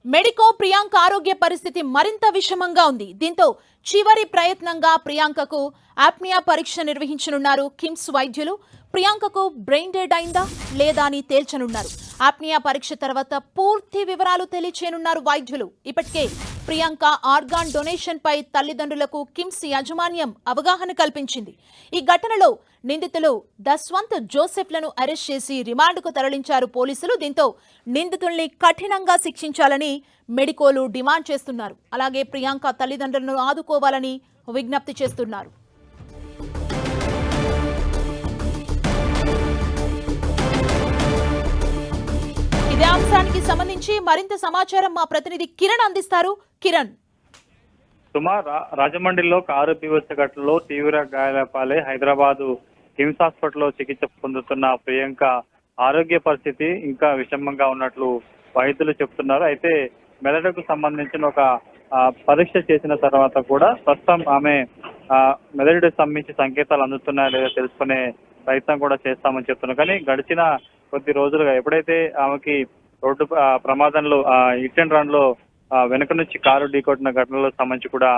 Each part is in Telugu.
మెడికో ప్రియాంక ఆరోగ్య పరిస్థితి మరింత విషమంగా ఉంది. దీంతో చివరి ప్రయత్నంగా ప్రియాంకకు ఆప్నియా పరీక్ష నిర్వహించనున్నారు కిమ్స్ వైద్యులు. ప్రియాంకకు బ్రెయిన్ డెడ్ అయిందా లేదా అని తేల్చనున్నారు. ఆప్నియా పరీక్ష తర్వాత పూర్తి వివరాలు తెలియచేయనున్నారు వైద్యులు. ఇప్పటికే ప్రియాంక ఆర్గాన్ డొనేషన్ పై తల్లిదండ్రులకు కిమ్స్ యాజమాన్యం అవగాహన కల్పించింది. ఈ ఘటనలో నిందితులు దస్వంత్ జోసెఫ్లను అరెస్ట్ చేసి రిమాండ్కు తరలించారు పోలీసులు. దీంతో నిందితుల్ని కఠినంగా శిక్షించాలని మెడికోలు డిమాండ్ చేస్తున్నారు. అలాగే ప్రియాంక తల్లిదండ్రులను ఆదుకోవాలని విజ్ఞప్తి చేస్తున్నారు. ఇదే అంశానికి సంబంధించి మరింత సమాచారం మా ప్రతినిధి కిరణ్ అందిస్తారు. కిరణ్, రాజమండ్రిలో కారు బీభత్స ఘటనలో తీవ్ర గాయాల పాలై హైదరాబాద్ కిమ్స్ హాస్పిటల్లో చికిత్స పొందుతున్న ప్రియాంక ఆరోగ్య పరిస్థితి ఇంకా విషమంగా ఉన్నట్లు వైద్యులు చెప్తున్నారు. అయితే మెదడుకు సంబంధించిన ఒక పరీక్ష చేసిన తర్వాత కూడా ప్రస్తుతం ఆమె మెదడుకు సంబంధించి సంకేతాలు అందుతున్నాయా లేదా తెలుసుకునే ప్రయత్నం కూడా చేస్తామని చెప్తున్నారు. కానీ గడిచిన కొద్ది రోజులుగా ఎప్పుడైతే ఆమెకి రోడ్డు ప్రమాదంలో హిట్ అండ్ రన్ లో వెనక నుంచి కారు ఢీకొట్టిన ఘటనలో సంబంధించి కూడా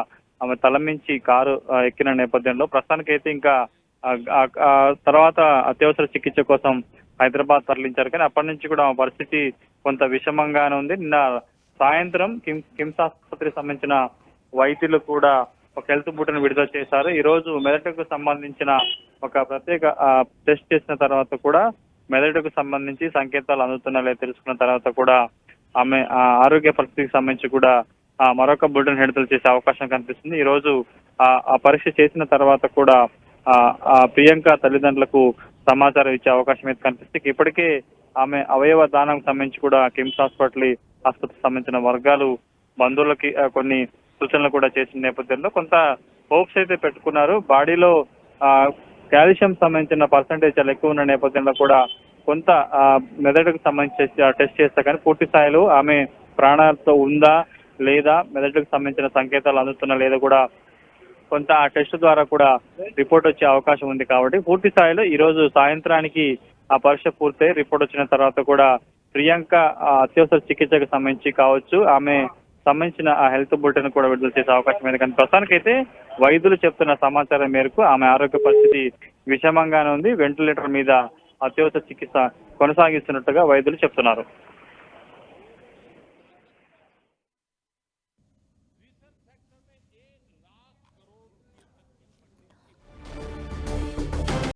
ఆమె తలమించి కారు ఎక్కిన నేపథ్యంలో ప్రస్తుతానికైతే ఇంకా తర్వాత అత్యవసర చికిత్స కోసం హైదరాబాద్ తరలించారు. కానీ అప్పటి నుంచి కూడా ఆమె పరిస్థితి కొంత విషమంగానే ఉంది. నిన్న సాయంత్రం కిమ్స్ ఆసుపత్రికి సంబంధించిన వైద్యులు కూడా ఒక హెల్త్ బులెటిన్ విడుదల చేశారు. ఈ రోజు మెదడుకు సంబంధించిన ఒక ప్రత్యేక టెస్ట్ చేసిన తర్వాత కూడా మెదడుకు సంబంధించి సంకేతాలు అందుతున్నాయో తెలుసుకున్న తర్వాత కూడా ఆమె ఆరోగ్య పరిస్థితికి సంబంధించి కూడా మరొక బులెటిన్ విడుదల చేసే అవకాశం కనిపిస్తుంది. ఈ రోజు ఆ పరీక్ష చేసిన తర్వాత కూడా ప్రియాంక తల్లిదండ్రులకు సమాచారం ఇచ్చే అవకాశం అయితే కనిపిస్తుంది. ఇప్పటికే ఆమె అవయవ దానం సంబంధించి కూడా కిమ్స్ ఆసుపత్రికి సంబంధించిన వర్గాలు బంధువులకి కొన్ని సూచనలు కూడా చేసిన నేపథ్యంలో కొంత హోప్స్ అయితే పెట్టుకున్నారు. బాడీలో కాల్షియం సంబంధించిన పర్సంటేజ్ చాలా ఎక్కువ ఉన్న నేపథ్యంలో కూడా కొంత మెదడుకు సంబంధించి టెస్ట్ చేస్తా కానీ పూర్తి స్థాయిలో ఆమె ప్రాణాలతో ఉందా లేదా, మెదడుకు సంబంధించిన సంకేతాలు అందుతున్నా లేదా కూడా కొంత ఆ టెస్ట్ ద్వారా కూడా రిపోర్ట్ వచ్చే అవకాశం ఉంది. కాబట్టి పూర్తి స్థాయిలో ఈ రోజు సాయంత్రానికి ఆ పరీక్ష పూర్తయి రిపోర్ట్ వచ్చిన తర్వాత కూడా ప్రియాంక అత్యవసర చికిత్సకు సంబంధించి కావచ్చు, ఆమె సంబంధించిన ఆ హెల్త్ బులెటిన్ కూడా విడుదల చేసే అవకాశం ఉంది. కానీ ప్రస్తుతానికైతే వైద్యులు చెప్తున్న సమాచారం మేరకు ఆమె ఆరోగ్య పరిస్థితి విషమంగానే ఉంది. వెంటిలేటర్ మీద అత్యవసర చికిత్స కొనసాగిస్తున్నట్టుగా వైద్యులు చెప్తున్నారు.